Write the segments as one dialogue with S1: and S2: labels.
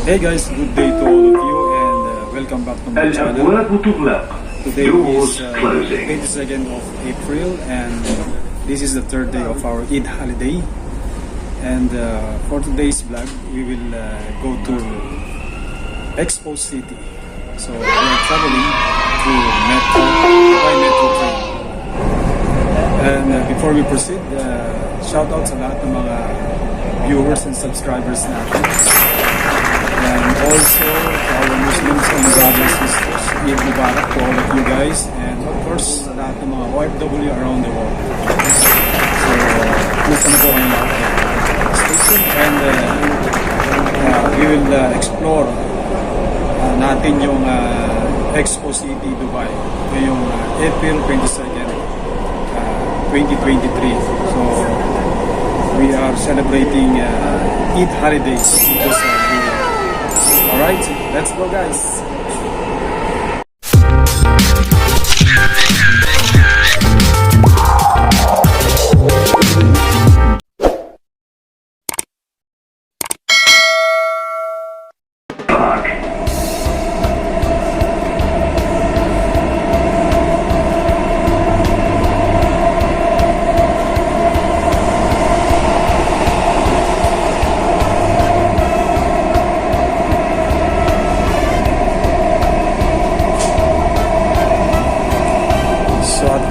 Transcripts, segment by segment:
S1: Hey guys, good day to all of you and welcome back to my channel. Today is 22nd of April and this is the third day of our Eid holiday. And for today's vlog, we will go to Expo City. So we are traveling to by metro train. And before we proceed, shout out sa lahat ng mga viewers and subscribers natin. And also to our Muslims and brothers and sisters, Eid Mubarak to all of you guys. And of course, sa lahat ng mga OFW around the world. So, kumusta na po kayo lahat? Stay tuned and we will explore natin yung Expo City, Dubai ngayong April 22nd, 2023. So, we are celebrating Eid holidays dito sa Dubai. Alright, let's go guys!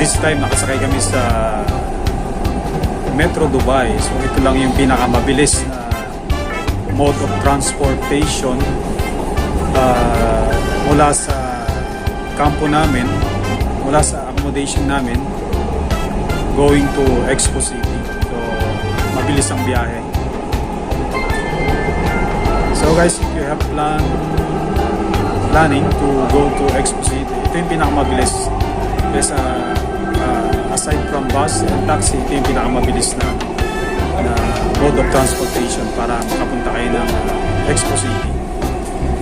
S1: This time nakasakay kami sa Metro Dubai. So ito lang yung pinakamabilis na mode of transportation mula sa kampo namin, mula sa accommodation namin going to Expo City. So mabilis ang biyahe. So guys, if you have planning to go to Expo City, ito yung pinakamabilis. Kesa aside from bus and taxi, ito yung pinakamabilis na mode of transportation para makapunta kayo ng Expo City.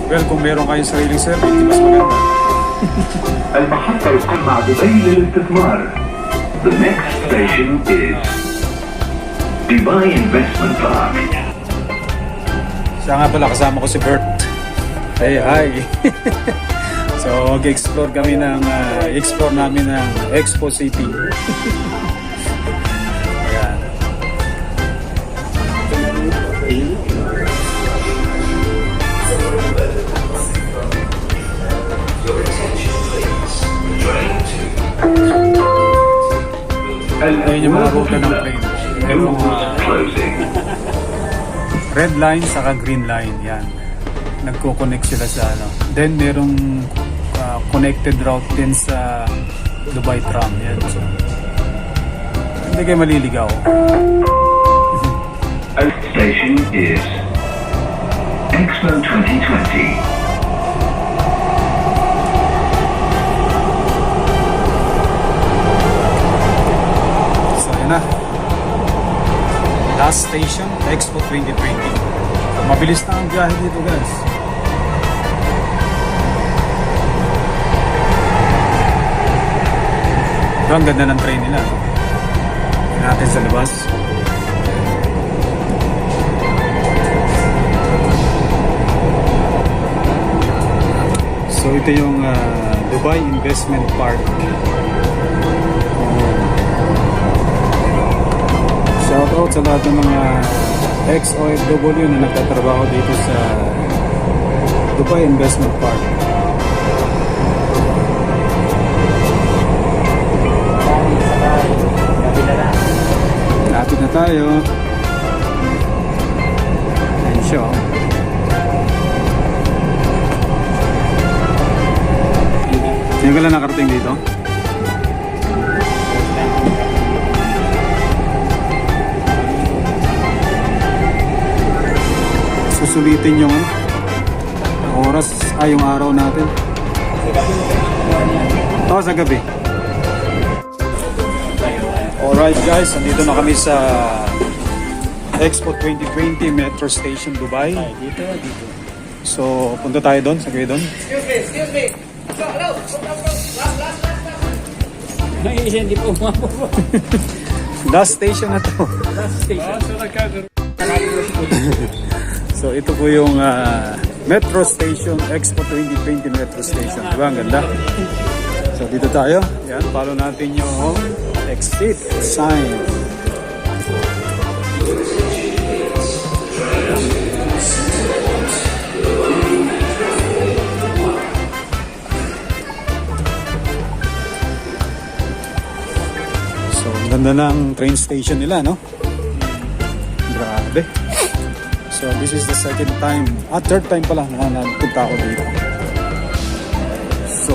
S1: Well, kung meron kayong sariling service, di mas maganda.
S2: المحطة القادمة دبي للاستثمار. The next station is Dubai Investment Park.
S1: Siya nga pala, kasama ko si Bert. Hey, hi! So, mag-explore kami explore namin ng Expo City. Ayan. Ayun yung mga ruta ng train. Yung mga red line saka green line. Yan. Nagko-connect sila sa ano. Then merong connected route din sa Dubai Tram. Yan. So, hindi kayo maliligaw.
S2: Station is Expo 2020.
S1: So yan na. Last station, Expo 2020. So, mabilis na ang biyahe dito guys. Ang ganda ng train nila. Natin sa labas. So ito yung Dubai Investment Park. Shout out sa lahat ng mga ex-OFW na nagtatrabaho dito sa Dubai Investment Park. Lapit na tayo. Ayan siya. Ngayon ka lang nakarating dito? Susulitin yung oras, yung araw natin. Ito sa gabi. Alright guys, nandito na kami sa Expo 2020 Metro Station Dubai. Dito. So, punta tayo doon, sagay doon.
S3: Excuse me. Hello. Hindi po umabot.
S1: Last station na to.
S3: Last station.
S1: So ito po yung Metro Station, Expo 2020 Metro Station. Diba? Ang ganda. So dito tayo. Yan, follow natin yung exit sign. So ang ganda ng train station nila, no? Grabe. So this is the second time, third time pala na nagpunta ako dito. So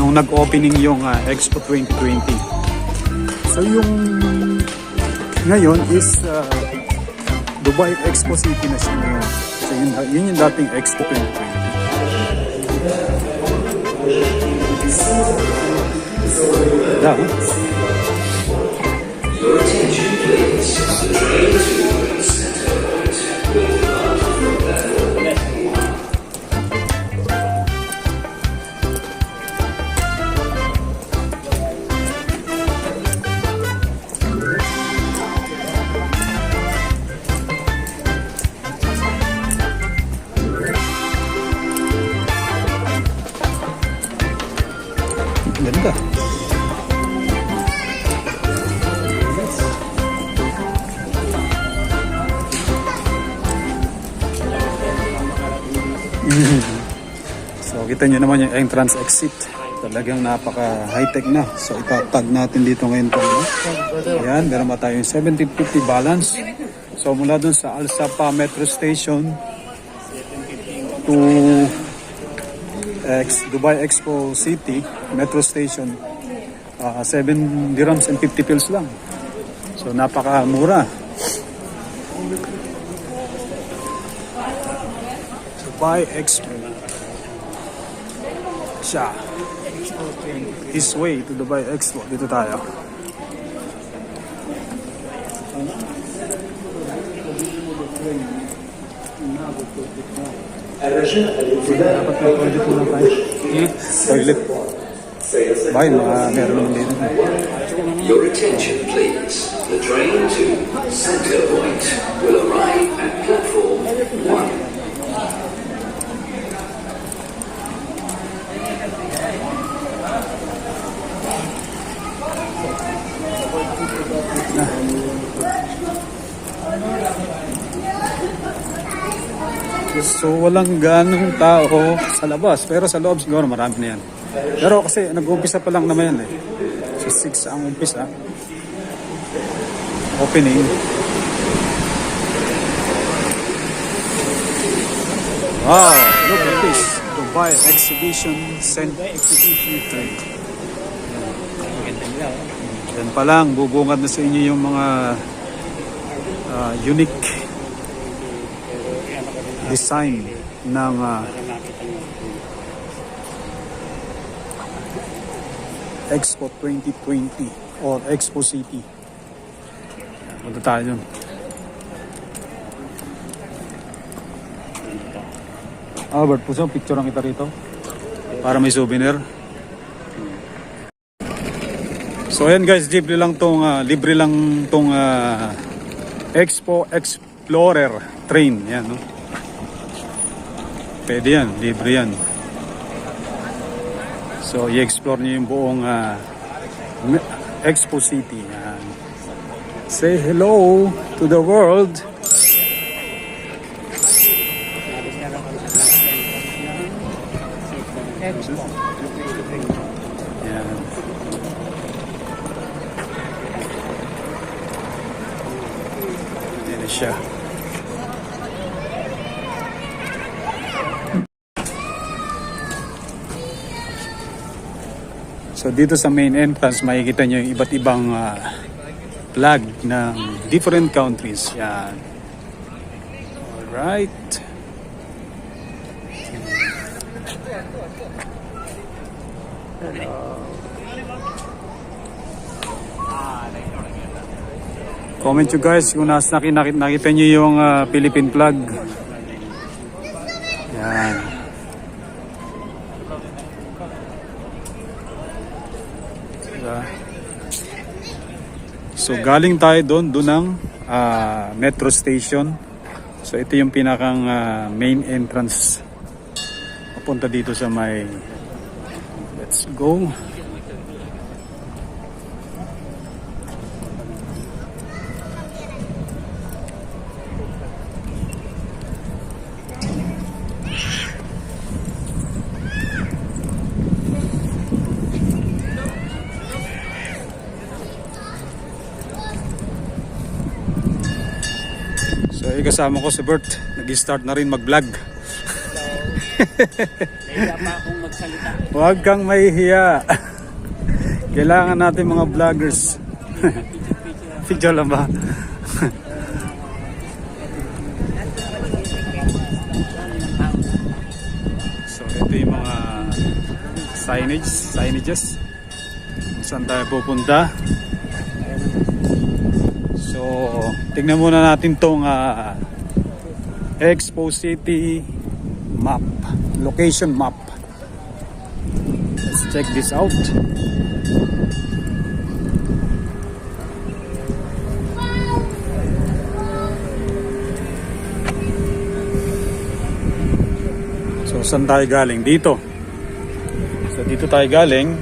S1: nung nag-opening yung Expo 2020. So yung ngayon is Dubai Expo City na siya ngayon. So yun yung dating Expo 2020. Yeah.
S4: Your attention please. The train to Center Point will depart from platform.
S1: Ganda. So kita nyo naman yung entrance exit. Talagang napaka high-tech na. So itatag natin dito ngayon ito. Ayan, meron ba tayong 1750 balance. So mula dun sa Al Sapa Metro Station to Dubai Expo City Metro Station, 7 dirhams and 50 pils lang. So napakamura. Dubai Expo siya. This way to Dubai Expo. Dito tayo. Toilet. Bye, meron din.
S4: Your attention please. The train to Center Point will arrive at platform 1.
S1: So walang ganong tao sa labas, pero sa loob siguro marami na yan. Pero kasi nag-umpisa pa lang naman yan eh. So 6 ang umpisa. Opening. Wow, look at this. Dubai Exhibition Center. Yan pa lang, bubungad na sa inyo yung mga unique design ng Expo 2020 or Expo City. Punta tayo dun. Albert, puso, picture ang kita rito para may souvenir. So ayan guys, libre lang tong Expo Explorer train. Yan, no? Pwede yan, libre yan. So i-explore niyo yung buong Expo City. Yan. Say hello to the world. Yan. Yan na siya. So dito sa main entrance makikita nyo yung iba't ibang flag ng different countries. Yan. Alright. Comment you guys kung nakita nyo yung Philippine flag. Yan. So galing tayo doon ng metro station So ito yung pinakang main entrance papunta dito sa may, let's go. So kasama ko si Bert, nag-start na rin mag-vlog.
S3: Kaya pa akong magsalita.
S1: Huwag kang mahihiya. Kailangan natin mga vloggers. Video lang ba? So ito yung mga signages. Saan tayo pupunta? So tingnan muna natin tong Expo City map, location map. Let's check this out. So saan tayo galing? Dito. So dito tayo galing.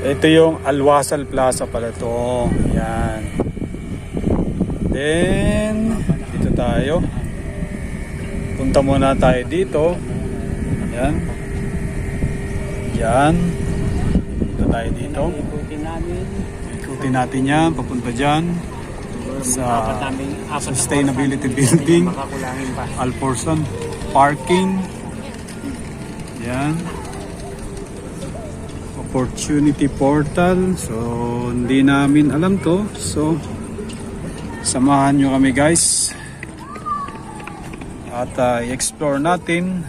S1: Ito yung Alwasal Plaza pala to. Yan. Then dito tayo. Punta muna tayo dito. Yan. Yan. Dito tayo dito.
S3: Ikutin namin.
S1: Ikutin natin yan. Papunta dyan. Sa Sustainability Building.
S3: Makakulangin pa.
S1: Alforsan. Parking. Yan. Opportunity Portal. So, hindi namin alam to. So, samahan nyo kami guys. At i-explore natin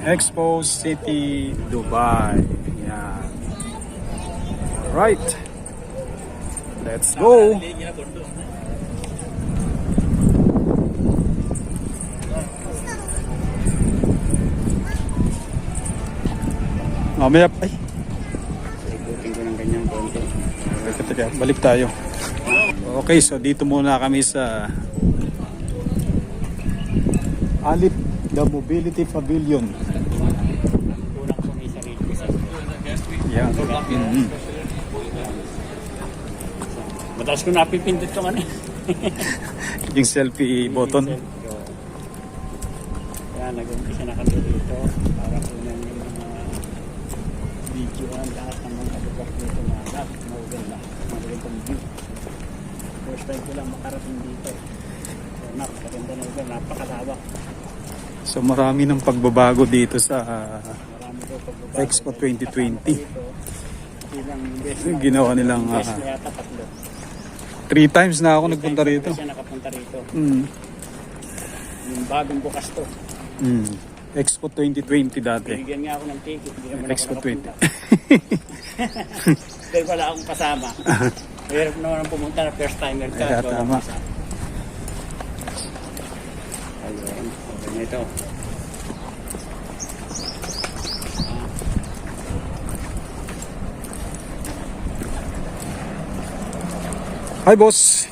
S1: Expo City, Dubai. Yan. Alright. Let's go. Mamaya ay.
S3: Ikutin ko ng ganyang konti.
S1: Teka, balik tayo. Okay, so dito muna kami sa Alip the Mobility Pavilion.
S3: Kulang ko may sarili.
S1: Yeah.
S3: Madalas ko napipindot ko ano.
S1: Yung selfie button.
S3: Kaya nag-umpisa na kami dito para kunan yung mga video ang lahat ng mga lugar dito na lahat maganda. Magandang view. First time ko lang makarating dito. So, napakaganda na lugar, napakalawak.
S1: So marami ng pagbabago dito sa
S3: Marami ko pagbabago.
S1: Expo 2020.
S3: Ilang beses
S1: Yung ginawa nilang
S3: beses na yata tatlo.
S1: 3 times na ako nagpunta rito.
S3: Siya nakapunta rito.
S1: Mm.
S3: Yung bagong bukas to.
S1: Mm. Expo 2020 dati.
S3: Binigyan nga ako ng ticket. Hindi naman
S1: Expo
S3: ako
S1: 20.
S3: nakapunta. Pero wala akong kasama. Mahirap naman ang pumunta na first timer ka.
S1: Kaya tama.
S3: Ayun. Okay na ito.
S1: Hi boss.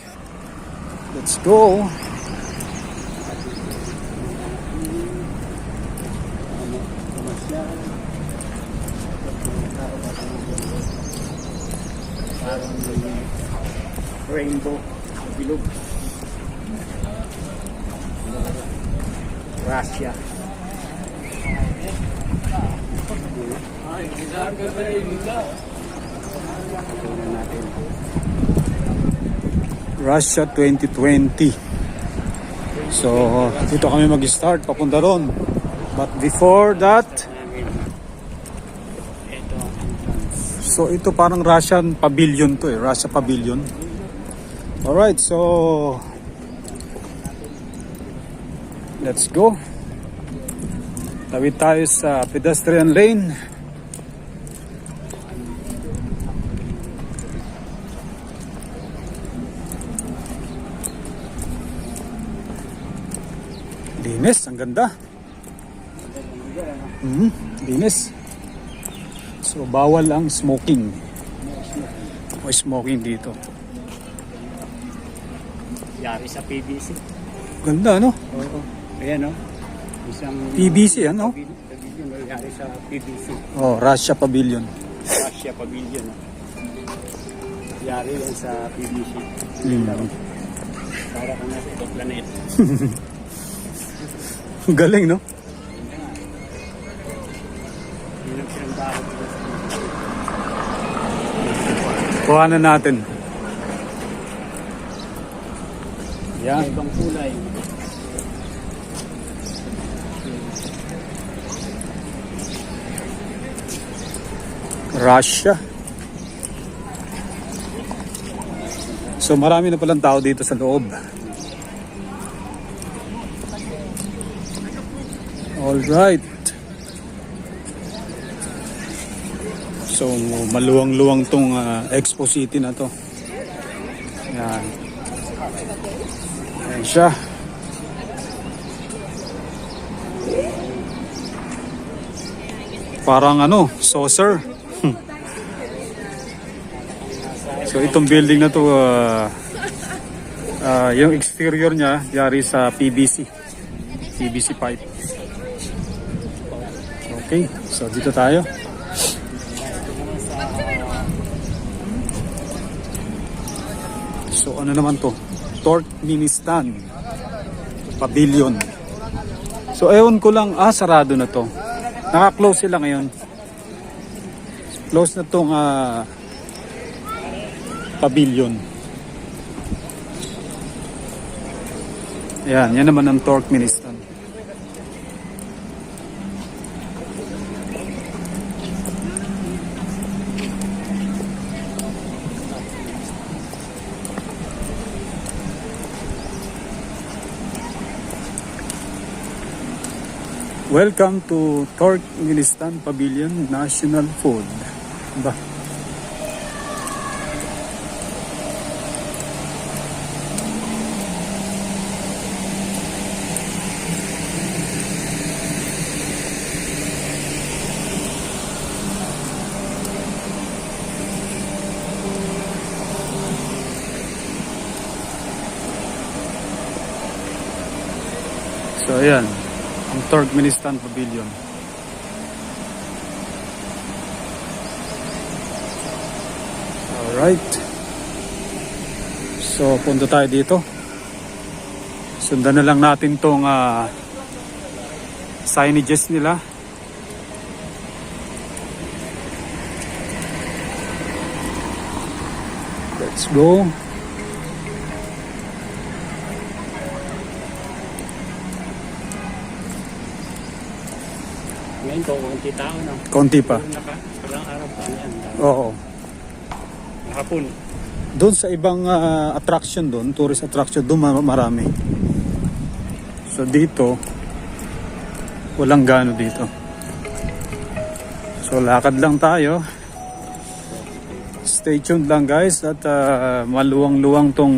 S1: Let's go.
S3: Parang rainbow. Bilog. Russia.
S1: Russia 2020. So, dito kami mag-start papunta ron. But before that,
S3: Ito ang entrance.
S1: so ito parang Russian pavilion to eh, Russia pavilion. Alright, so let's go. Tawid tayo sa pedestrian lane. Linis, ang ganda. Linis. So bawal ang smoking. O smoking dito.
S3: Yari sa PVC.
S1: Ganda, no?
S3: Oo. Ayan, no? Isang
S1: PVC, ano?
S3: Pavilion, nangyari sa PVC.
S1: Oh, Russia Pavilion.
S3: Russia Pavilion, no? Yari yan sa PVC. Para kang nasa ibang planet.
S1: Galing, no?
S3: Yun ang pinagbago dito.
S1: Kuhanan natin. Yan.
S3: Ibang kulay.
S1: Russia. So marami na palang tao dito sa loob. Alright. So maluwang-luwang tong Expo City na to. Yan. Ayan siya. Parang ano, saucer. So itong building na to, yung exterior niya yari sa PVC pipe. Okay, so dito tayo. So ano naman to? Turkmenistan Pavilion. So ewan ko lang, sarado na to. Naka-close sila ngayon. Close na tong pavilion. Yan naman ang Turkmenistan. Welcome to Turkmenistan Pavilion National Food. Ba? So ayan, ang Turkmenistan Pavilion. Alright. So punta tayo dito. Sundan na lang natin tong signages nila. Let's go.
S3: Ngayon ko, konti tao, no?
S1: Konti pa.
S3: Parang araw pa yan.
S1: Oo.
S3: Hapon.
S1: Doon sa ibang attraction doon, tourist attraction doon marami. So dito, walang gano dito. So lakad lang tayo. Stay tuned lang guys at maluwang-luwang tong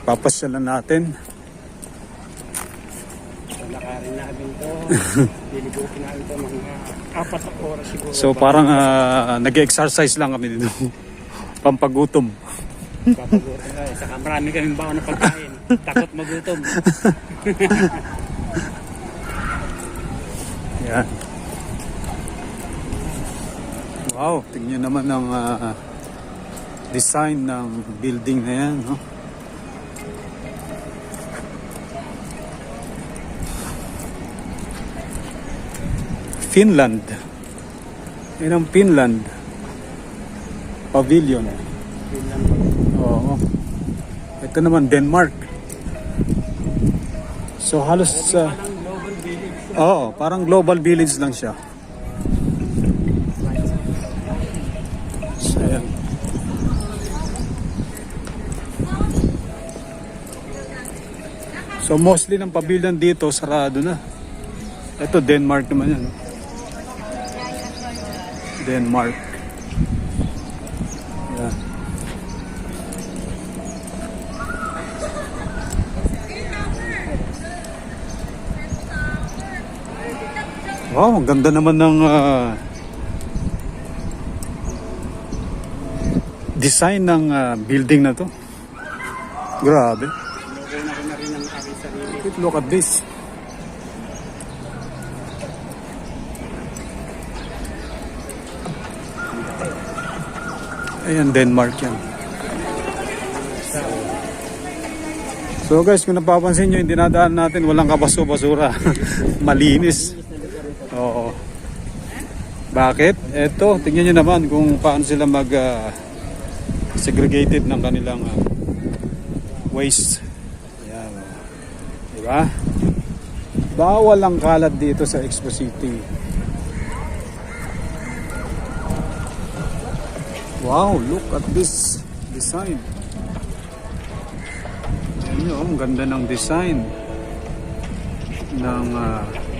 S1: papasyalan natin.
S3: Lakarin namin to. Lilibukin namin to mga 4 na oras siguro.
S1: So parang nag-exercise lang kami dito. Pampagutom.
S3: Papagutom tayo. Saka marami kaming baon na pagkain. Takot magutom.
S1: Yan. Wow, tingnan naman ang design ng building na yan, no? Finland. Yan ang Finland Pavilion. Oo. Ito naman Denmark. So halos parang global village lang siya. So ayan. So mostly ng pavilion dito sarado na. Ito Denmark naman yan. Denmark. Yan. Wow, ang ganda naman ng design ng building na to. Grabe.
S3: Lagay na rin ng aking sarili.
S1: Look at this. Ayan, Denmark yan. So guys, kung napapansin nyo, yung dinadaan natin, walang kabaso-basura. Malinis. Oo. Bakit? Eto, tingnan nyo naman kung paano sila segregated ng kanilang waste. Ayan. Diba? Bawal ang kalat dito sa Expo City. Wow, look at this design. Ayan nyo, ang ganda ng design ng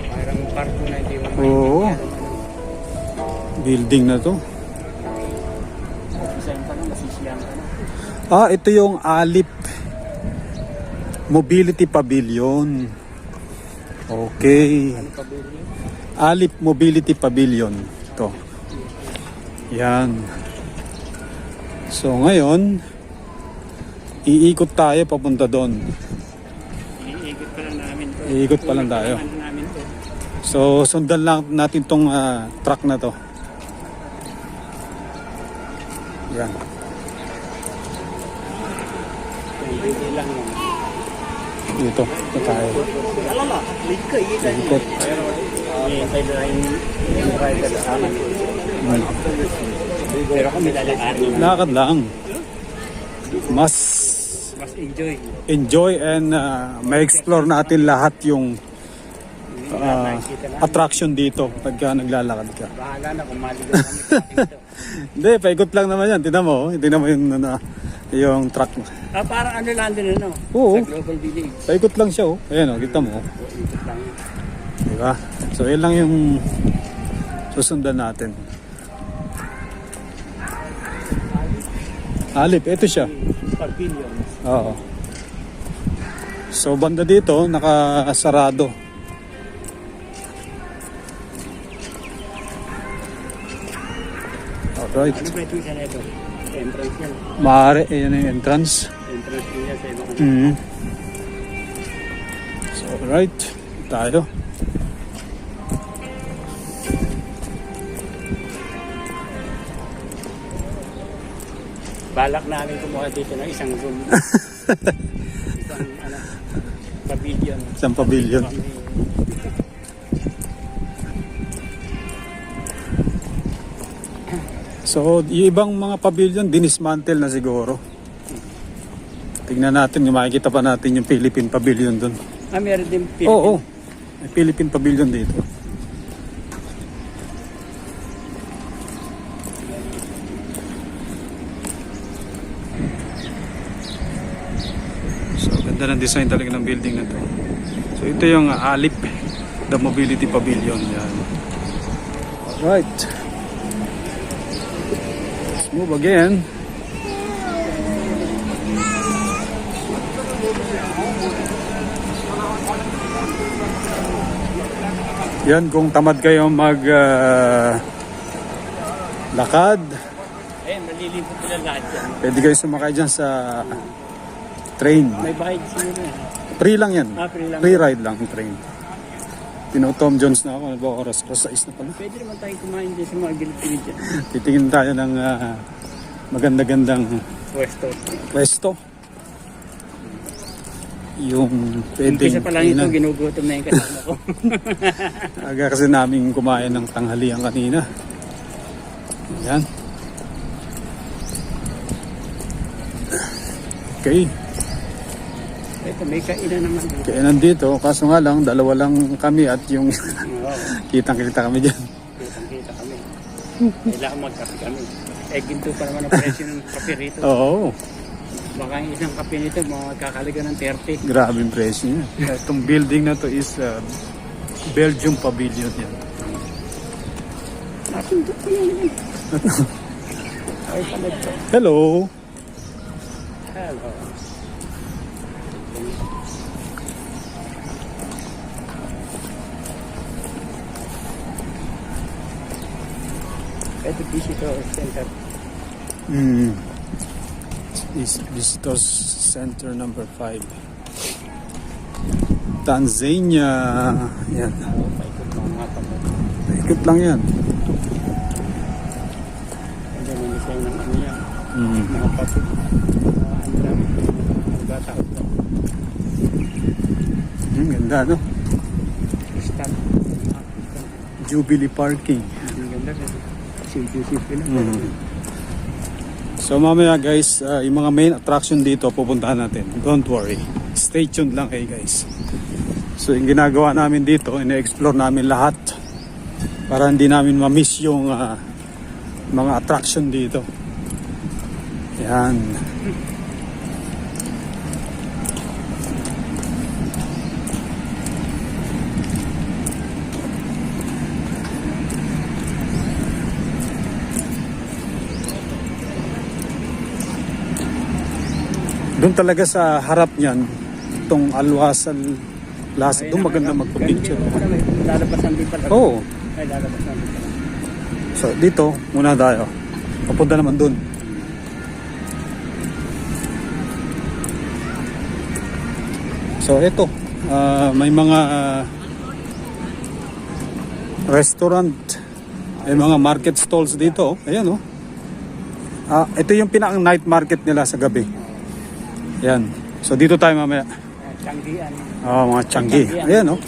S3: Parang parko na hindi mo
S1: oo, building na to.
S3: design pa na, masisiyang ka na.
S1: Ito yung Alip Mobility Pavilion. Okay.
S3: Ano pa bilhin?
S1: Alip Mobility Pavilion. Ito. Yan. So ngayon, iikot tayo papunta doon.
S3: Iikot pa lang namin to.
S1: Iikot pa lang tayo.
S3: Ano namin to.
S1: So sundan lang natin tong truck na to. Yan.
S3: Hindi lang yun.
S1: Dito. Ito tayo.
S3: Alala, late ka,
S1: Ikot.
S3: hintay na yung driver sa amin. Pero kami lalakarin.
S1: Lakad lang. Mas
S3: Mas enjoy.
S1: enjoy and ma-explore natin lahat yung attraction dito pagka naglalakad ka.
S3: Bahala na kung maligaw kami sa ating ito.
S1: Hindi, paikot lang naman yan. Tignan mo yung, yung truck mo.
S3: Parang ano lang din ano?
S1: Oo.
S3: Sa Global Village.
S1: Paikot lang siya, oh. Ayan, oh, kita mo.
S3: Ikot lang yun.
S1: Diba? So, yun lang yung susundan natin. Alip, ito siya.
S3: Pavilion.
S1: Oo. So, banda dito, nakasarado. Alright.
S3: Ano ba ito siya na ito? Entrance yan.
S1: Maaari, yan yung entrance.
S3: Entrance niya sa ibang
S1: Mhm. So, alright. Tayo.
S3: balak namin kumuha dito ng isang room. Isang pavilion.
S1: Isang pavilion. So, yung ibang mga pavilion, dinismantle na siguro. Tingnan natin, yung makikita pa natin yung Philippine Pavilion doon.
S3: Meron din Philippine.
S1: Oo, may Philippine Pavilion dito. So, ganda ng design talaga ng building na to. So, ito yung Alip, the Mobility Pavilion. Yan. Alright. Let's move again. Yan, kung tamad kayo lakad,
S3: Malilipot nila lahat yan.
S1: pwede kayo sumakay dyan sa train.
S3: May bayad siguro.
S1: Free lang yan.
S3: Free lang.
S1: Free ride lang yung train. Tom Jones na ako. Ano ba oras? Oras 6 na pala.
S3: Pwede naman tayo kumain din sa mga gilid-gilid dyan.
S1: Titingin tayo ng maganda-gandang
S3: Pwesto.
S1: pwesto. Yung pwedeng
S3: Umpisa pa lang ito, ginugutom na yung kasama ko.
S1: Aga kasi namin kumain ng tanghalian kanina. Yan. Okay.
S3: Ito, may kainan naman dito.
S1: Kaya nandito, kaso nga lang, dalawa lang kami at yung
S3: Oo,
S1: kitang-kita kami dyan.
S3: kitang-kita kami. Kailangan magkape kami. Ginto pa naman ang presyo ng kape rito.
S1: Oo,
S3: Baka yung isang kape nito, makakaliga ng 30.
S1: grabe yung presyo niya. Itong building na to is Belgium Pavilion yan.
S3: Napindot ko yan. Ay, pala ito.
S1: Hello!
S3: Hello. Ito, visitor center.
S1: Is Visitors Center number 5. Tanzania. Yan.
S3: Paikot lang mga tamo.
S1: Ikot lang yan.
S3: Hindi mo design ng ano yan.
S1: Mm.
S3: Mga pato. Mga ano lang. Nagataot lang.
S1: Ganda, no?
S3: Stop.
S1: Jubilee Parking.
S3: Ang ganda rin. Simple lang.
S1: So mamaya guys, yung mga main attraction dito pupuntahan natin. Don't worry. Stay tuned lang kayo guys. So yung ginagawa namin dito, ina-explore namin lahat para hindi namin ma-miss yung mga attraction dito. Yan. Doon talaga sa harap niyan, itong Alwasan Plaza, doon maganda magpa-picture.
S3: Lalabasan din pala.
S1: Oo.
S3: Ay, lalabasan din pala.
S1: So dito, muna tayo. Papunta naman doon. So ito, may mga restaurant, may mga market stalls dito. Ayan oh. Ito yung pinakang night market nila sa gabi. Yan. So dito tayo mamaya.
S3: Tiyanggian.
S1: Mga Changi. Ayan oh.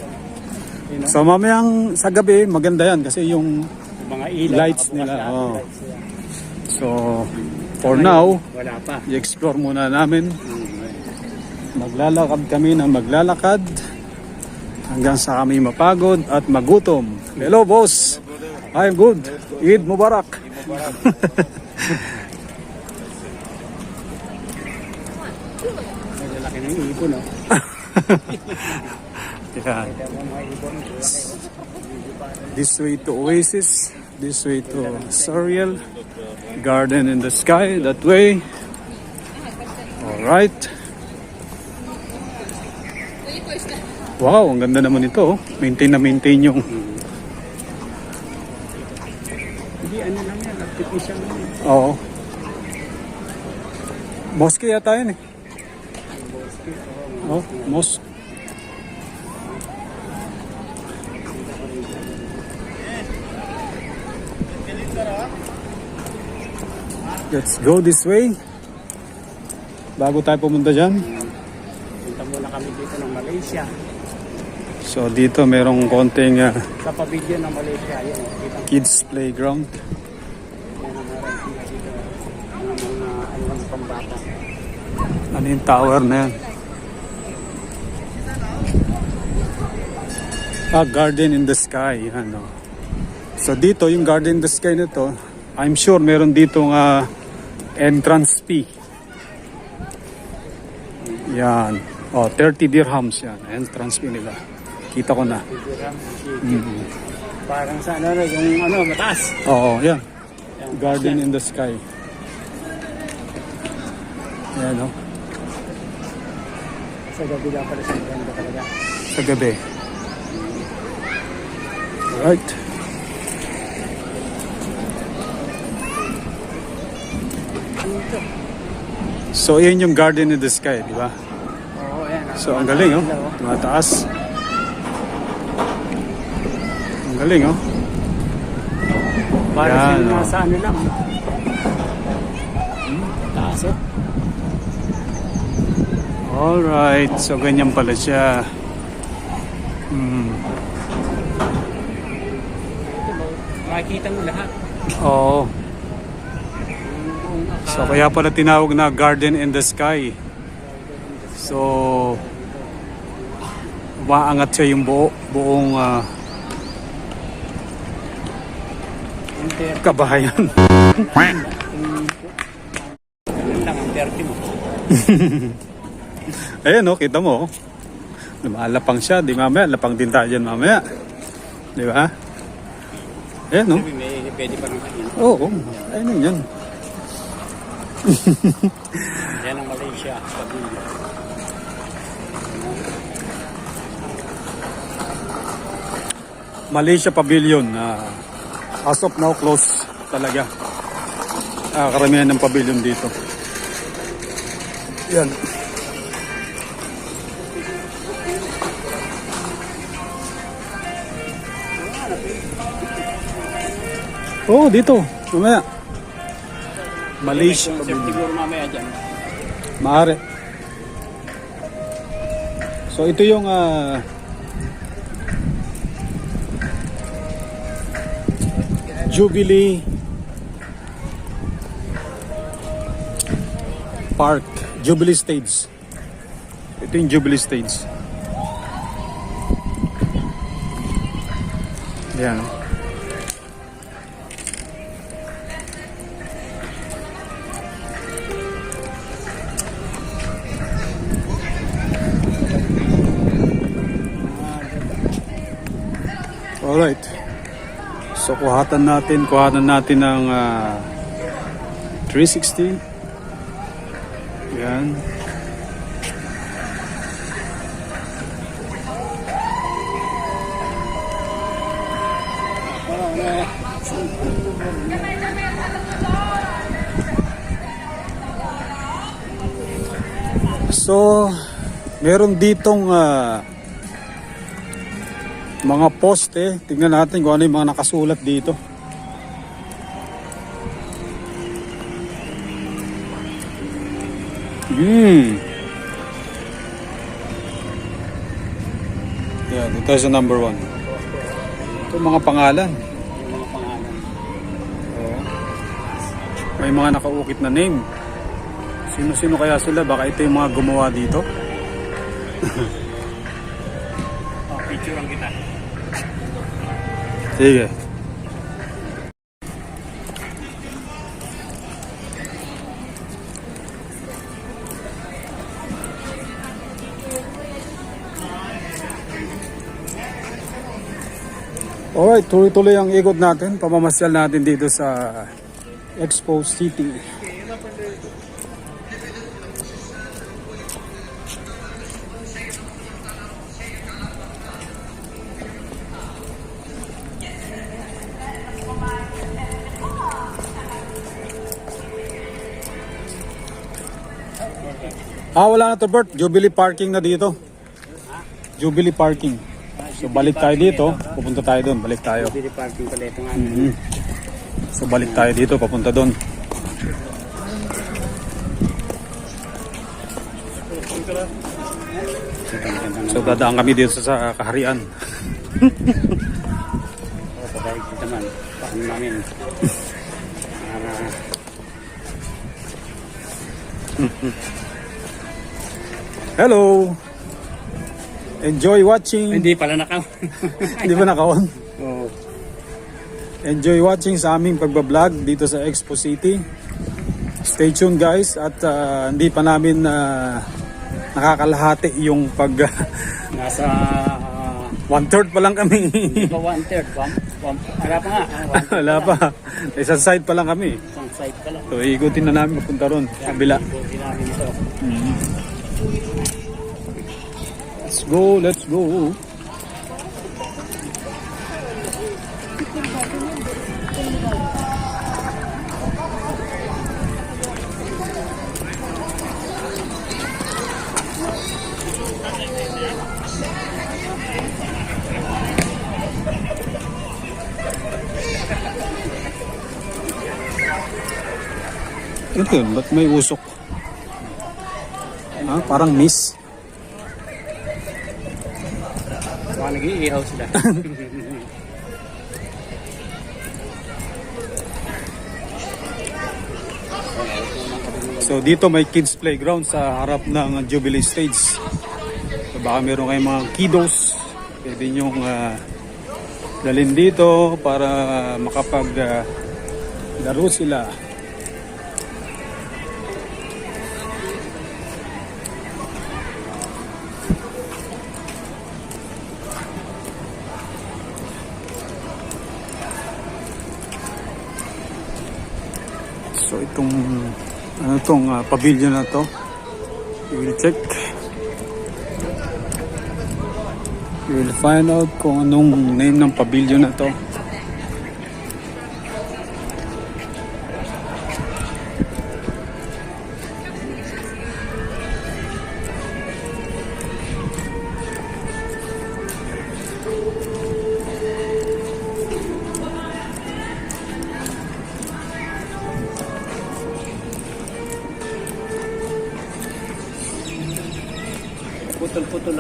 S1: So mamayang sa gabi maganda yan kasi yung
S3: Mga ilaw.
S1: lights
S3: nakabukas
S1: nila.
S3: lahat,
S1: Oh.
S3: lights nila.
S1: So for now,
S3: Wala pa.
S1: i-explore muna namin. Maglalakad kami ng maglalakad hanggang sa kami mapagod at magutom. Hello boss. I'm good. Eid Mubarak.
S3: May lalaki ng ibon, no?
S1: Yan.
S3: Kaya mga ibon.
S1: This way to Oasis, this way to Suriel, Garden in the Sky, that way. Alright. Wow, ang ganda naman ito. Oh. Maintain na maintain yung...
S3: Hindi, ano lang yan. Artificial lang yan.
S1: Oo. Mosque yata yun eh. Oh, mosque. Let's go this way. Bago tayo pumunta dyan.
S3: Punta muna kami dito ng Malaysia.
S1: So dito merong konting
S3: Sa pavilion ng Malaysia. Yan. Kitang
S1: kids playground.
S3: yan ang meron dito. Ang mga ano ng pambata.
S1: Ano yung tower na yan? Garden in the Sky. Ano. So dito yung Garden in the Sky na to, I'm sure meron ditong entrance fee. Yan. 30 dirhams yan. Entrance fee nila. Kita ko na.
S3: Parang sa ano, yung ano, mataas.
S1: Oo, yan. Garden in the Sky. Yan, oh.
S3: Sa gabi lang pala sa ganda talaga.
S1: Sa gabi. Alright. So, yun yung Garden in the Sky, di ba?
S3: Oo, yan.
S1: So, ang galing, oh. Mataas. Ang galing, oh.
S3: Parang
S1: Yan,
S3: sila
S1: oh.
S3: nasa ano lang. Taas, oh.
S1: Alright. So, ganyan pala siya.
S3: Makikita mo lahat.
S1: Oo. So, kaya pala tinawag na Garden in the Sky. So, umaangat siya yung buong kabahayan.
S3: Ganun lang ang 30 mo.
S1: Ayan, oh, kita mo. Lumalapang siya. Di mamaya, lapang din tayo dyan mamaya. Di ba? Ayan, no?
S3: May pwede pa nang kainin.
S1: Oo. Ayun yan.
S3: Yan ang Malaysia. Pavilion.
S1: Malaysia Pavilion. As of now, close talaga. Karamihan ng pavilion dito. Yan. Oh, dito. Mamaya. Malaysia.
S3: Concert siguro mamaya dyan.
S1: Maaari. So ito yung Jubilee Park, Jubilee Stage. Ito yung Jubilee Stage. Yan. Alright. So kuhanan natin ng 360. Yan. So meron ditong mga poste. Tingnan natin kung ano yung mga nakasulat dito. Yan, ito sa number 1. Ito mga pangalan.
S3: Yung mga pangalan.
S1: Oo. May mga nakaukit na name. Sino-sino kaya sila? Baka ito yung mga gumawa dito.
S3: Picture ang kita.
S1: Sige. Alright, tuloy-tuloy ang ikot natin. Pamamasyal natin dito sa Expo City. Wala na to, Bert. Jubilee parking na dito. Jubilee parking. So balik tayo dito, pupunta tayo doon, balik tayo.
S3: Jubilee parking pala ito nga.
S1: So balik tayo dito, papunta doon. So dadaan kami dito sa kaharian.
S3: Pabalik dito naman. Paano namin.
S1: Hello! Enjoy watching.
S3: Hindi pala nakaw.
S1: Hindi ba naka-on?
S3: Oo.
S1: Enjoy watching sa aming pagbablog dito sa Expo City. Stay tuned guys at hindi pa namin nakakalahati yung pag
S3: Nasa
S1: 1/3 pa lang kami.
S3: hindi pa 1/3. Wala pa nga.
S1: Wala pa. Isang side pa lang kami.
S3: Isang side pa lang.
S1: So ikutin na namin papunta ron, kabila.
S3: Buti namin ito.
S1: Let's go, let's go. Ito yun, ba't may usok? Parang miss.
S3: Baka nag-iihaw sila.
S1: So dito may kids playground sa harap ng Jubilee Stage. So baka meron kayong mga kiddos, pwede nyong dalhin dito para makapag laro sila. So itong pavilion na to, we will check. We will find out kung anong name ng pavilion na to.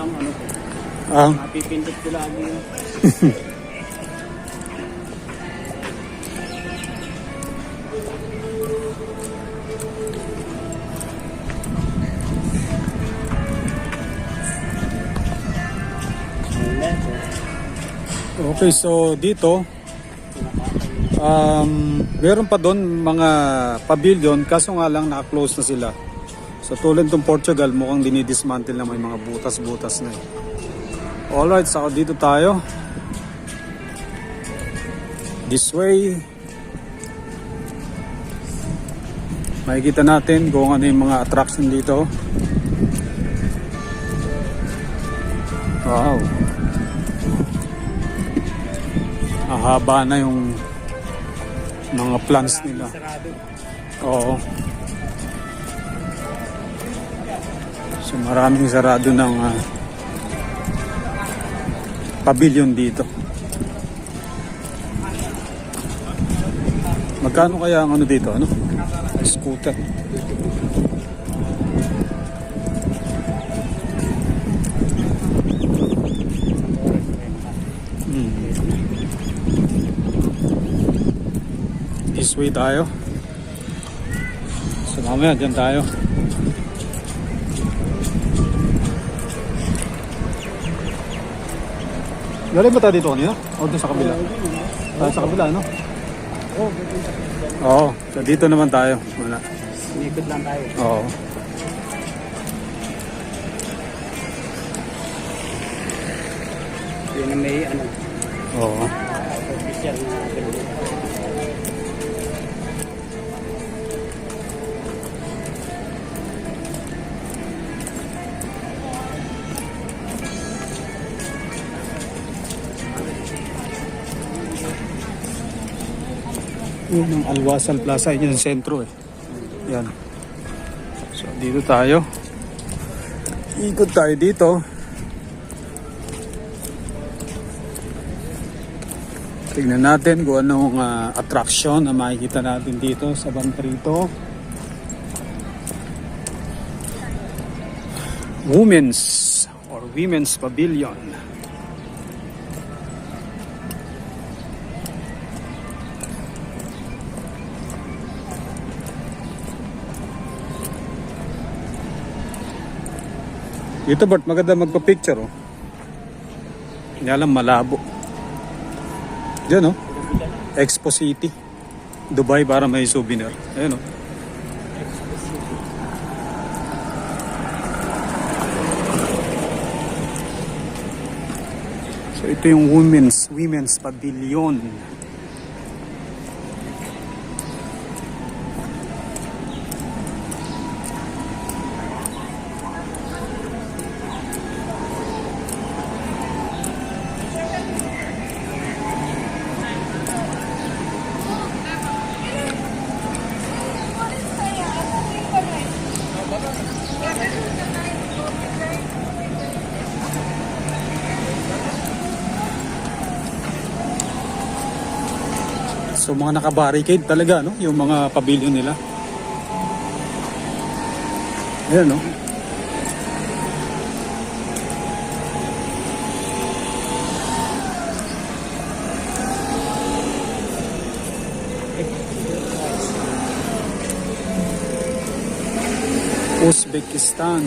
S3: ang ano ko.
S1: Ah,
S3: Mapipindot ko lagi yun.
S1: okay, so dito, meron pa doon mga pavilion, kaso nga lang naka-close na sila. So tulad itong Portugal, mukhang dinidismantle na, may mga butas-butas na. Alright, so dito tayo. This way. Makikita natin kung ano yung mga attraction dito. Wow. Mahaba na yung mga plants nila.
S3: Sarado.
S1: Oo. So maraming sarado ng pavilion dito. Magkano kaya ang ano dito? Ano? Scooter. This way tayo. So mamaya dyan tayo. Galing ba tayo dito kanina? O doon sa kabila? Tayo sa kabila, no? Oo. So dito naman tayo. Wala.
S3: Umikot lang tayo.
S1: Oo.
S3: Yun ang may ano,
S1: Oo.
S3: official na ganun.
S1: Yun ang Alwasal Plaza. Yun yung sentro eh. Yan. So dito tayo. Ikot tayo dito. Tignan natin kung anong attraction na makikita natin dito sa Bantrito. Women's Pavilion. Dito Bert, maganda magpa-picture oh. Hindi alam, malabo. Diyan oh. Expo City. Dubai para may souvenir. Ayun oh. So ito yung Women's Pavilion. So mga naka-barricade talaga no, yung mga pavilion nila. Ayan no. Uzbekistan.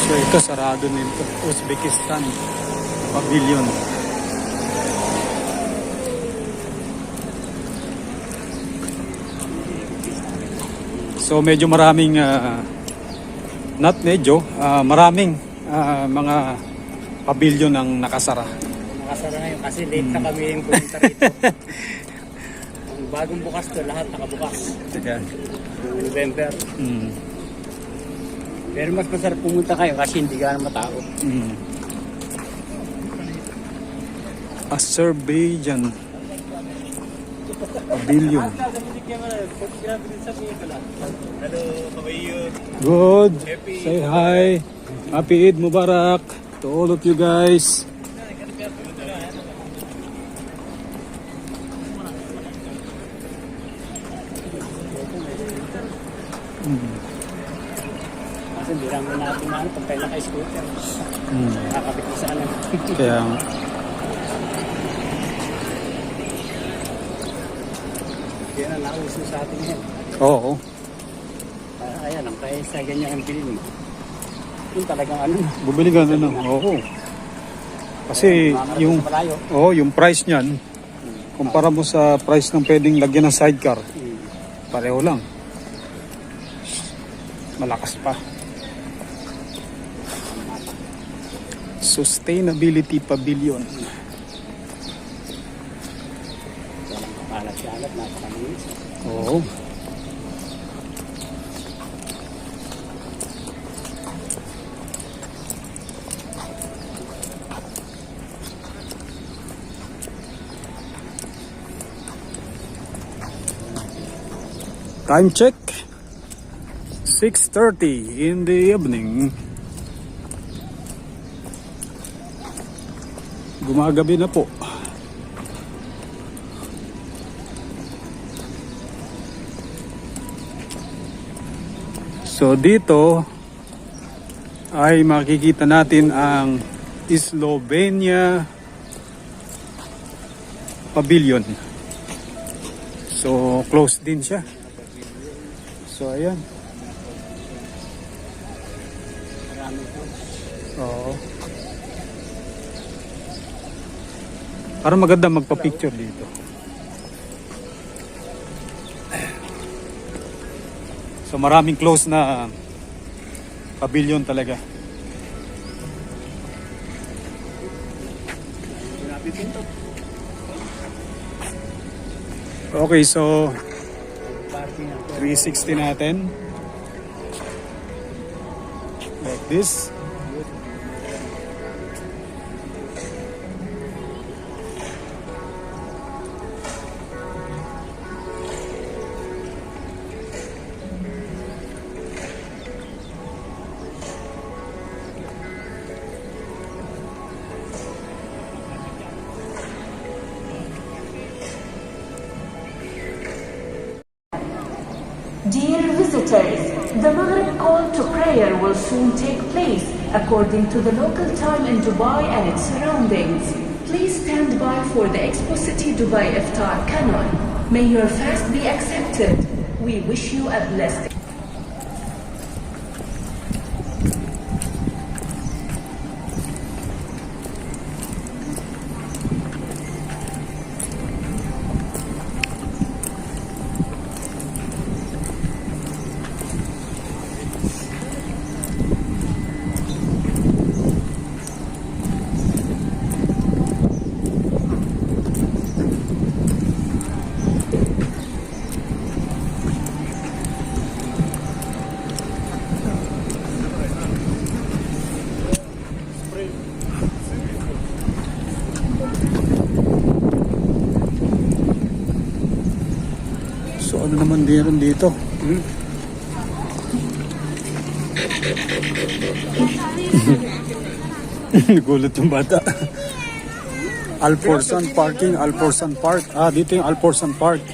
S1: So ito sarado nito, Uzbekistan Pavilion. So medyo maraming maraming mga pavilion ang nakasara.
S3: Nakasara ngayon kasi late na kami yung pumunta rito. Ang bagong bukas to, lahat nakabukas.
S1: Ayan.
S3: November. Pero mas masarap pumunta kayo kasi hindi ka na matao.
S1: Azerbaijan. Pavilion.
S3: Hello, how are you?
S1: Good. Say hi. Happy Eid Mubarak to all of you guys.
S3: Kasi hindi lang natin na ano, pagkain na scooter. Nakakabit na sa ano.
S1: Kaya nga.
S3: Yan ang nauso sa atin yan.
S1: Oo.
S3: Ayan, ang kaya sa ganyan ang bilhin mo. Yun talagang ano na.
S1: Bumili ka na lang. Oo. Kasi yung
S3: Malayo.
S1: yung price niyan kumpara mo sa price ng pwedeng lagyan ng sidecar, pareho lang. Malakas pa. Sustainability Pavilion.
S3: Walang kapalat-kalat, napakalinis.
S1: Oo. Time check. 6:30 in the evening. Gumagabi na po. So dito ay makikita natin ang Slovenia Pavilion. So close din siya. So ayan.
S3: Marami po.
S1: Oo. Parang maganda magpa-picture dito. So maraming close na pavilion talaga.
S3: Grabe pinto.
S1: Okay, so
S3: Parking ako.
S1: 360 natin. Like this.
S5: Dear visitors, the Maghrib call to prayer will soon take place according to the local time in Dubai and its surroundings. Please stand by for the Expo City Dubai Iftar Canon. May your fast be accepted. We wish you a blessed
S1: So ano naman din dito? Gulat yung bata. Alforsan Parking, Alforsan Park. Ah, dito yung Alforsan Park.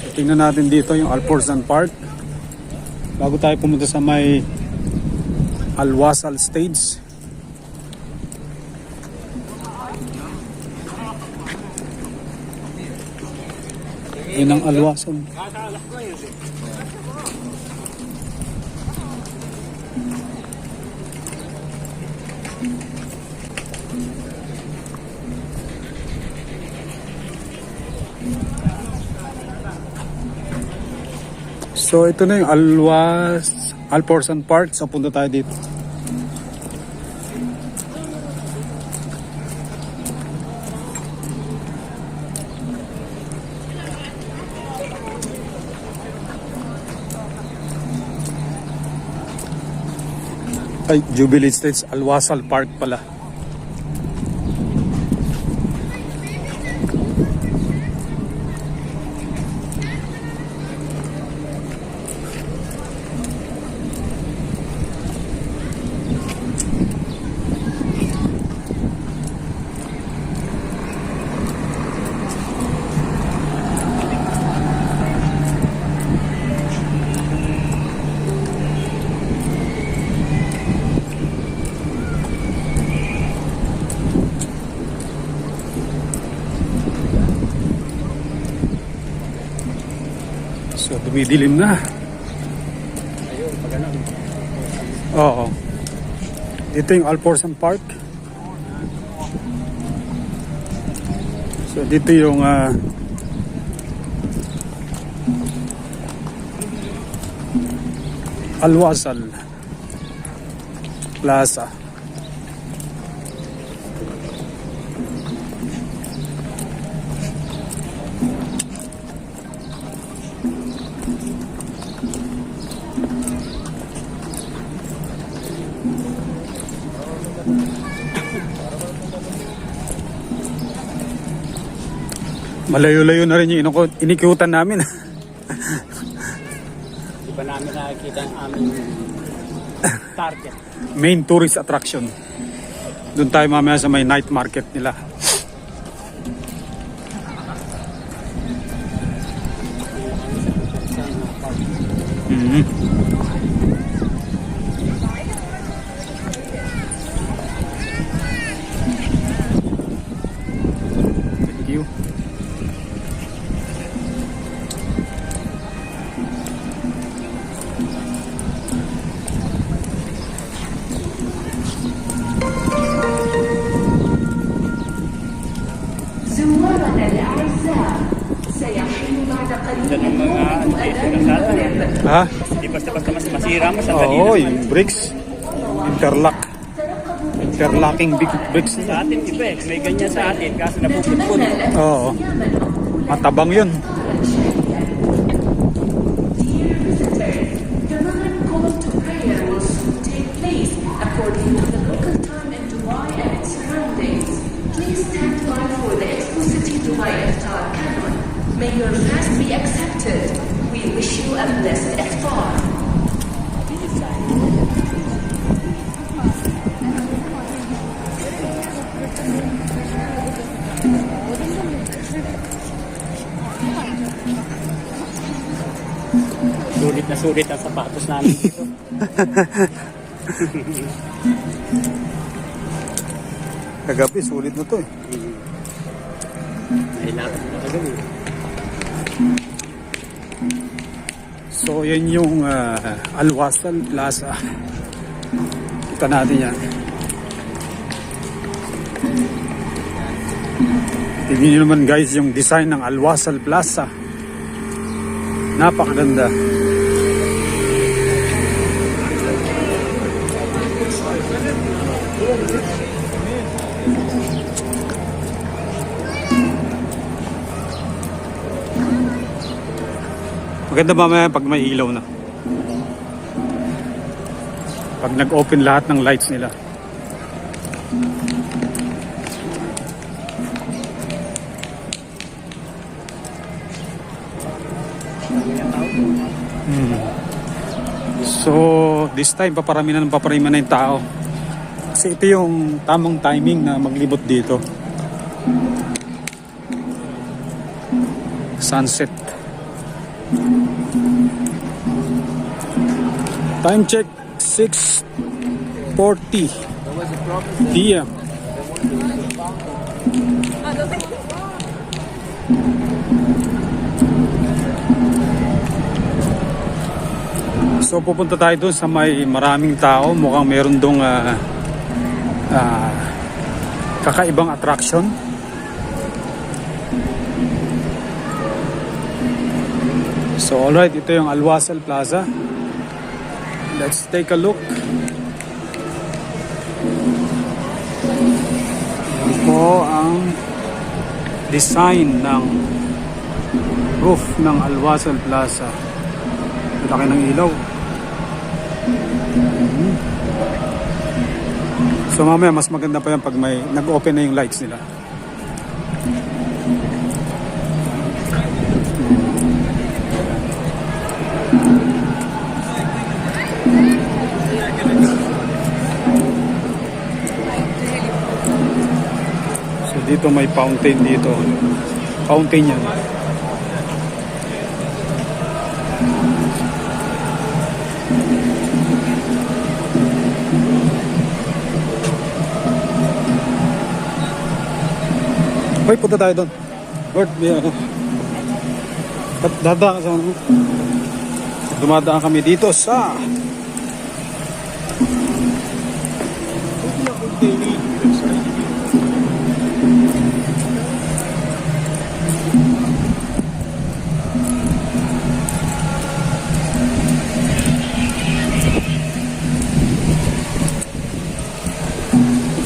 S1: So tingnan natin dito yung Alforsan Park. Bago tayo pumunta sa may Al-Wasal Stage. Yun ang Al-Wasal. So ito na yung Alforsan Park. So punta tayo dito. Ay, Jubilee Estates, Al-Wasal Park pala. So, dumidilim na.
S3: Ayun, pag ano.
S1: Oo. Dito yung Alforsan Park. So, dito yung Al-Wasal Plaza. Malayo-layo na rin yung inikutan namin.
S3: Di ba namin nakikita ang aming target?
S1: Main tourist attraction. Doon tayo mamaya sa may night market nila. Mhm. Thank you.
S5: زوارنا الأعزاء سيحين بعد قليل موعد أذان المغرب.
S1: Ha?
S3: Di basta-basta mas masira mo sa
S1: Oo, yung bricks. Interlock. Interlocking big bricks
S3: Sa
S1: nila.
S3: atin iba eh. May ganyan sa atin. Kaso napuputput.
S5: نتمنى لكم
S1: Oo.
S5: صياما مقبولا.
S1: Matabang yun.
S5: Dear visitors, the Maghrib call to prayer will soon take place according to the local time in Dubai and its surroundings. Please stand by for the Expo City Dubai Iftar Canon. May your fast be accepted. We wish you a blessed iftar.
S3: Sulit ang sapatos namin dito.
S1: Kagabi, sulit na to eh.
S3: Ay, lakad na kagabi.
S1: So, yan yung Al-Wasal Plaza. Kita natin yan. Tignan nyo naman guys yung design ng Al-Wasal Plaza. Napakaganda. Maganda mamaya pag may ilaw na. Pag nag-open lahat ng lights nila. So, this time paparami na yung tao. Kasi ito yung tamang timing na maglibot dito. Sunset. Time check 6:40 PM. So pupunta tayo doon sa may maraming tao. Mukhang meron dong kakaibang attraction. So alright, ito yung Al-Wasal Plaza. Let's take a look. Ito po ang design ng roof ng Al-Wasal Plaza. Laki ng ilaw. So mamaya mas maganda pa yan pag may nag-open na yung lights nila. So dito may fountain dito. Fountain yan. Hoy, punta tayo doon. Lord, At dumadaan kami dito sa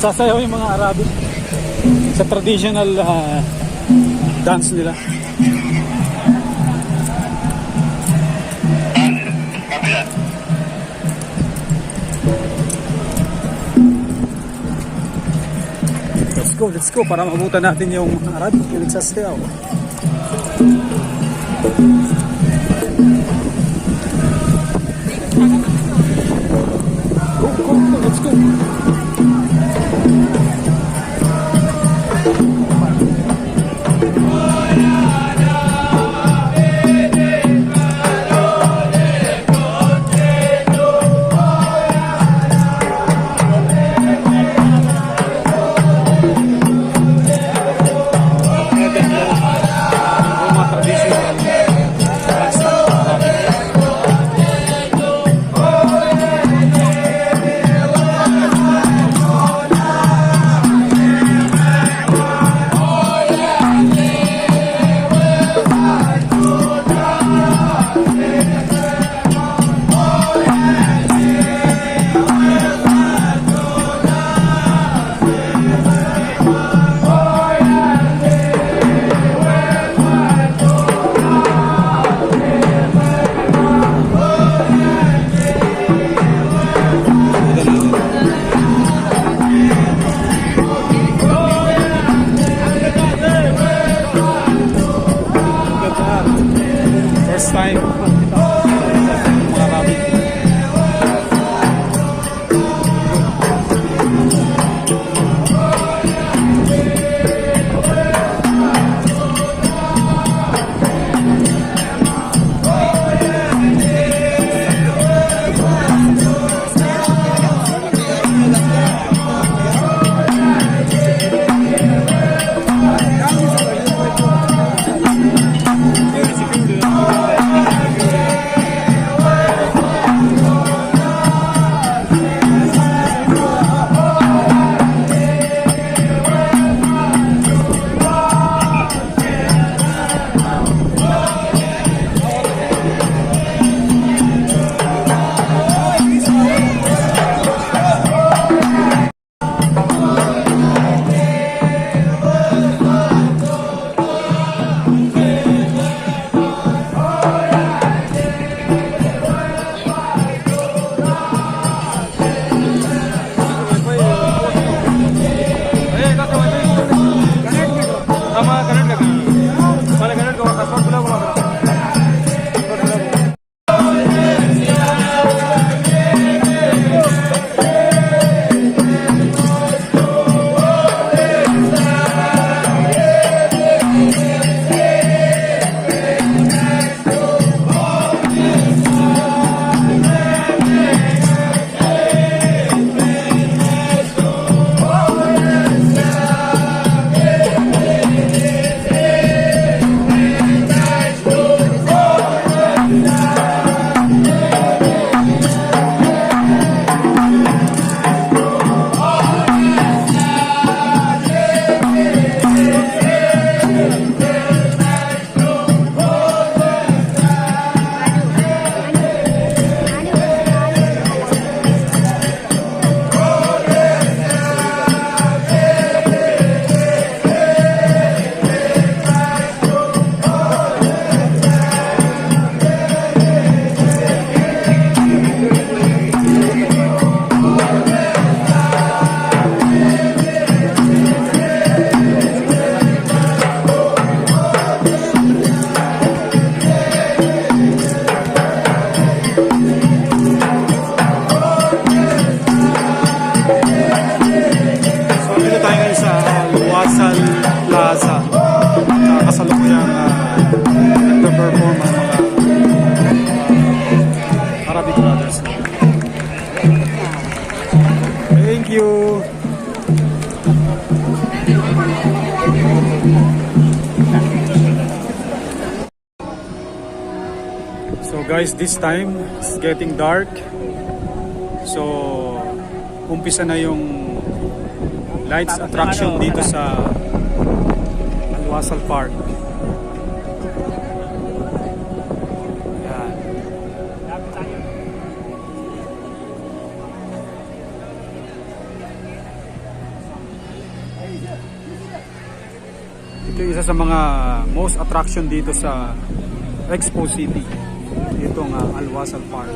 S1: sasayaw yung mga Arabic sa traditional dance nila. Let's go para mabutan natin yung mga Arabic yung nagsasayaw. Go, let's go. First time mga Arabic. So guys, this time it's getting dark. So umpisa na yung lights attraction dito sa Al-Wasal Park. Ayan. Ito yung isa sa mga most attraction dito sa Expo City. Itong Al-Wasal Park.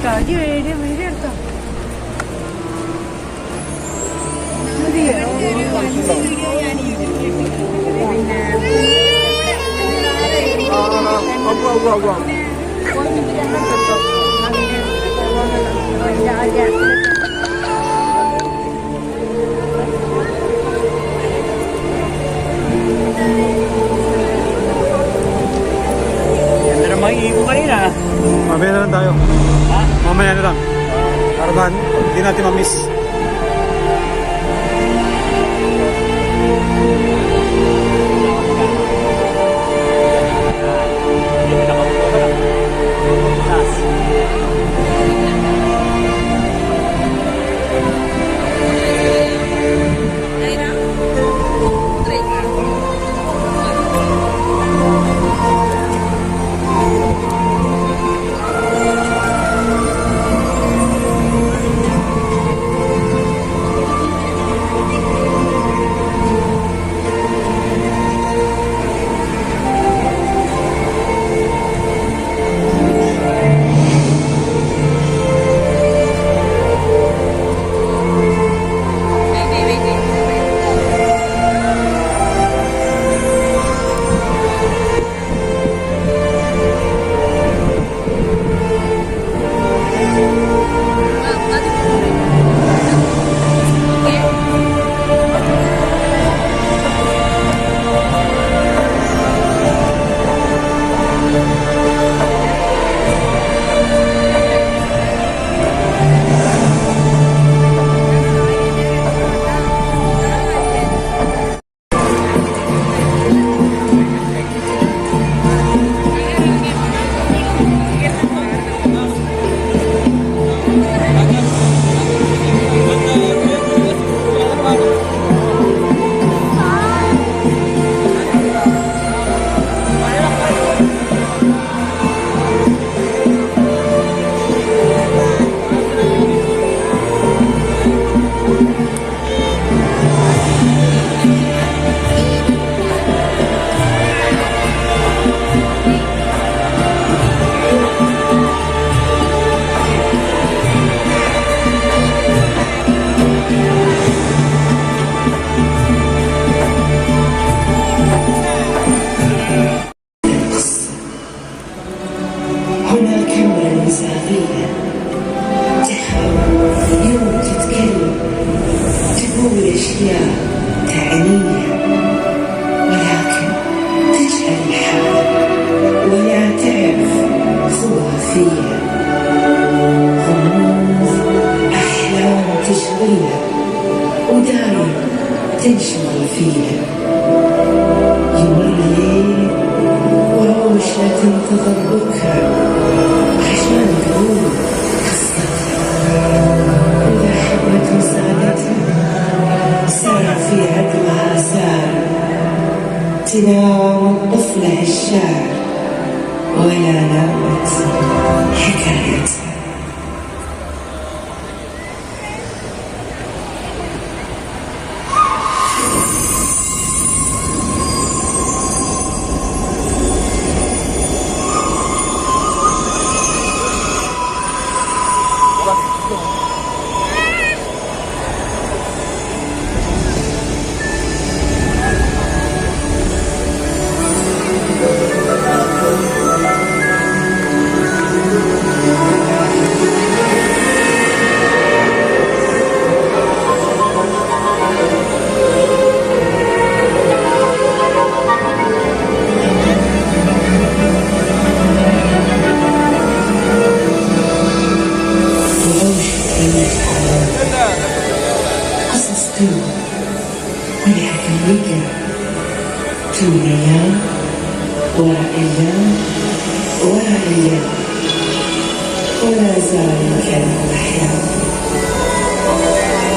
S6: കേട്ടോ video video എടുത്തോ
S3: Ganda naman iigo kanina.
S1: Mamaya na lang tayo.
S3: Ha?
S1: Mamaya na lang. Para hindi natin ma-miss.
S7: تنشغل فيها يمر الليل وروش لا تنتظر بكرة عشان تقول قصتها وإذا حبت مساعدتها سار في عقلها سار تنام الطفلة الشعر ولا نامت حكايتها. أيام وراء أيام وراء أيام ولا زال الكلام أحياء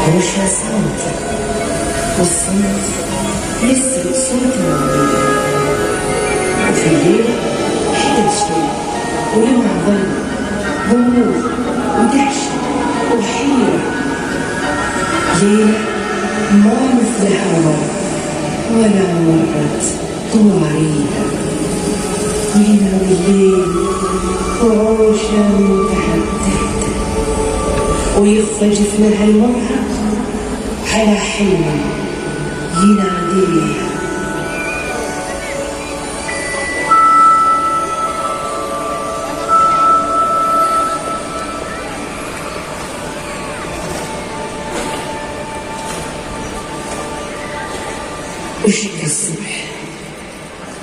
S7: ومشى صامت والصمت يسرق صوت الماضي وفي الليل حدث شيء ولمع ظل غموض ودهشة وحيرة ليلة ما مثلها مر ولا مرت طواريها وهنا بالليل وعوشا متحدث ويفضى جفنها المرهق على حلم يناديه. وشق الصبح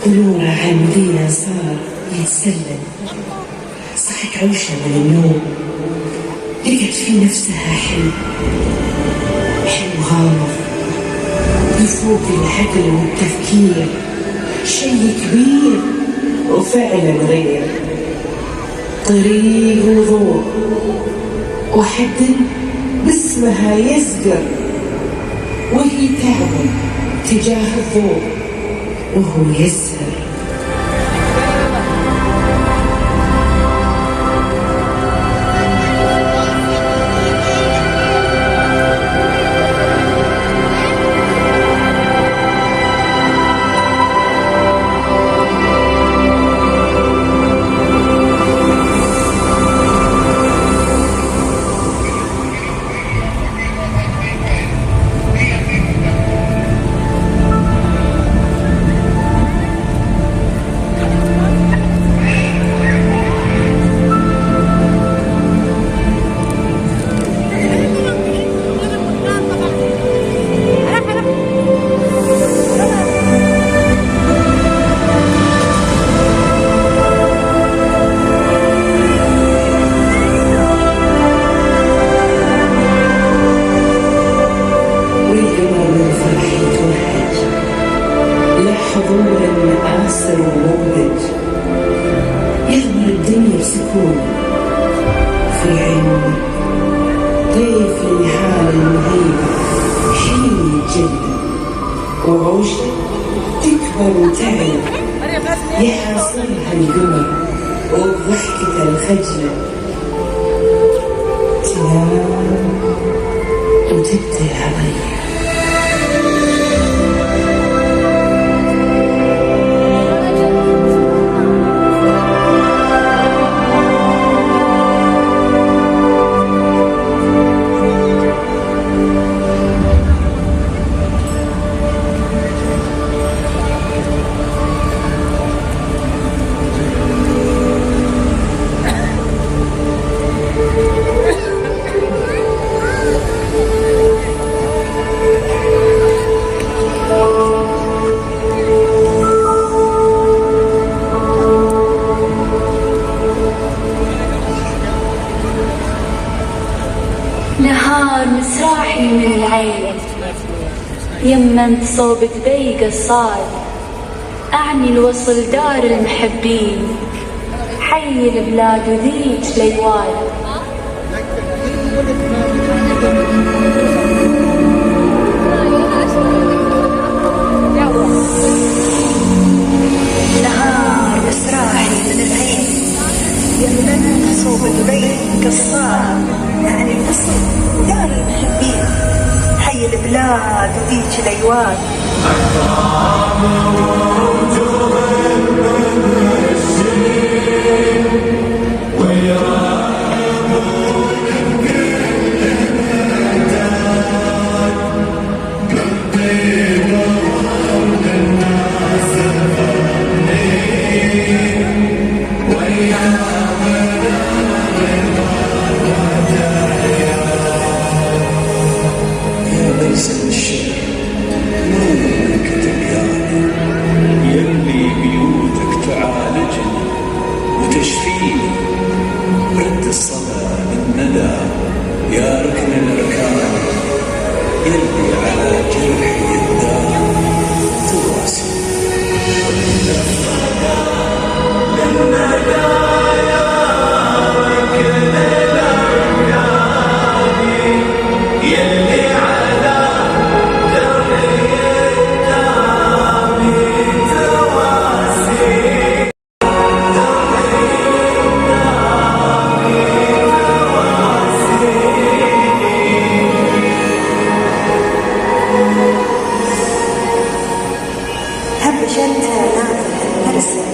S7: ونوره على المدينة صار يتسلل. صحت عوشة من النوم، لقت في نفسها حلم غامض يفوق العقل والتفكير، شيء كبير وفعلا غير. طريق وضوء وحد باسمها يزقر، وهي تعظم تجاه الضوء وهو يسهر. آسر ومبهج يغمر الدنيا بسكون. في عيونه ضيف للحالة المهيبة حين يتجلى، وعوشة تكبر وتعلى يحاصرها القمر وبضحكة الخجلة. تنام وتبدي العطية.
S5: نهار مسراحي من العين يمنت صوب ضيق الصاد، أعني الوصل دار المحبين حي البلاد وذيك ليوال. نهار مسراحي من العين يمنت صوب ضيق الصاد، يعني الوصل دار المحبين حي البلاد وذيك الايوان.
S4: يلي بيوتك تعالجني وتشفيني، رد الصدى بالندى يا ركن الاركان، يلي على جرحي الدار تواسي.
S6: هبجتها نافذة المرسل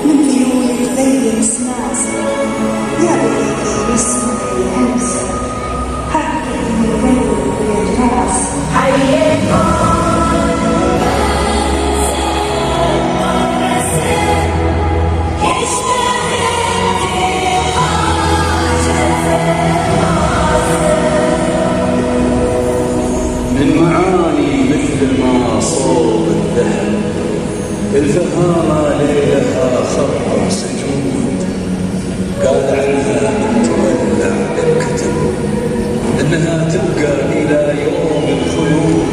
S6: من عيونك ذيل مسماس، يا بني مسمع الهمس
S4: من معاني مثل ما صوب الذهب الفهامة ليلها خرب سجود. قال عنها من تولع الكتب انها تبقى الى يوم الخلود.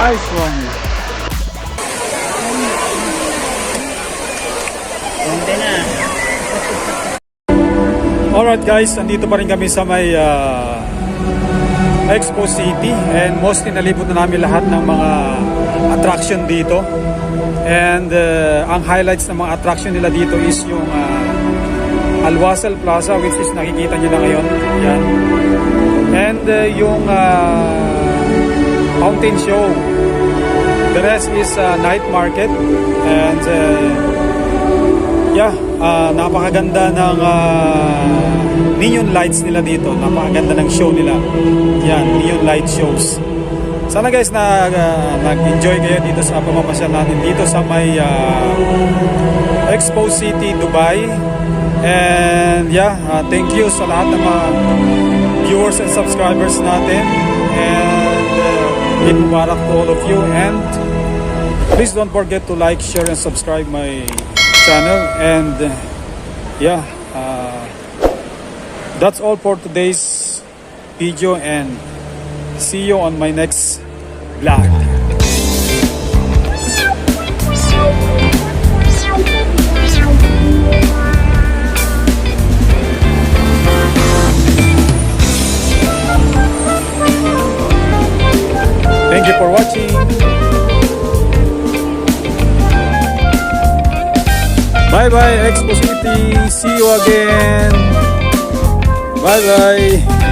S1: Nice one.
S3: Hindi na.
S1: Alright guys, nandito pa rin kami sa may Expo City, and mostly nalibot na namin lahat ng mga attraction dito. And ang highlights ng mga attraction nila dito is yung Al-Wasal Plaza, which is nakikita nyo na ngayon. Yan. And yung fountain show. The rest is night market. And napakaganda ng neon lights nila dito. Napakaganda ng show nila. Yan, neon light shows. Sana guys nag-enjoy kayo dito sa pamamasyal natin dito sa may Expo City, Dubai. And thank you sa lahat ng mga viewers and subscribers natin. And Eid Mubarak to all of you. And please don't forget to like, share, and subscribe my channel. And that's all for today's video, and see you on my next vlog. Thank you for watching. Bye bye Expo City. See you again. Bye bye.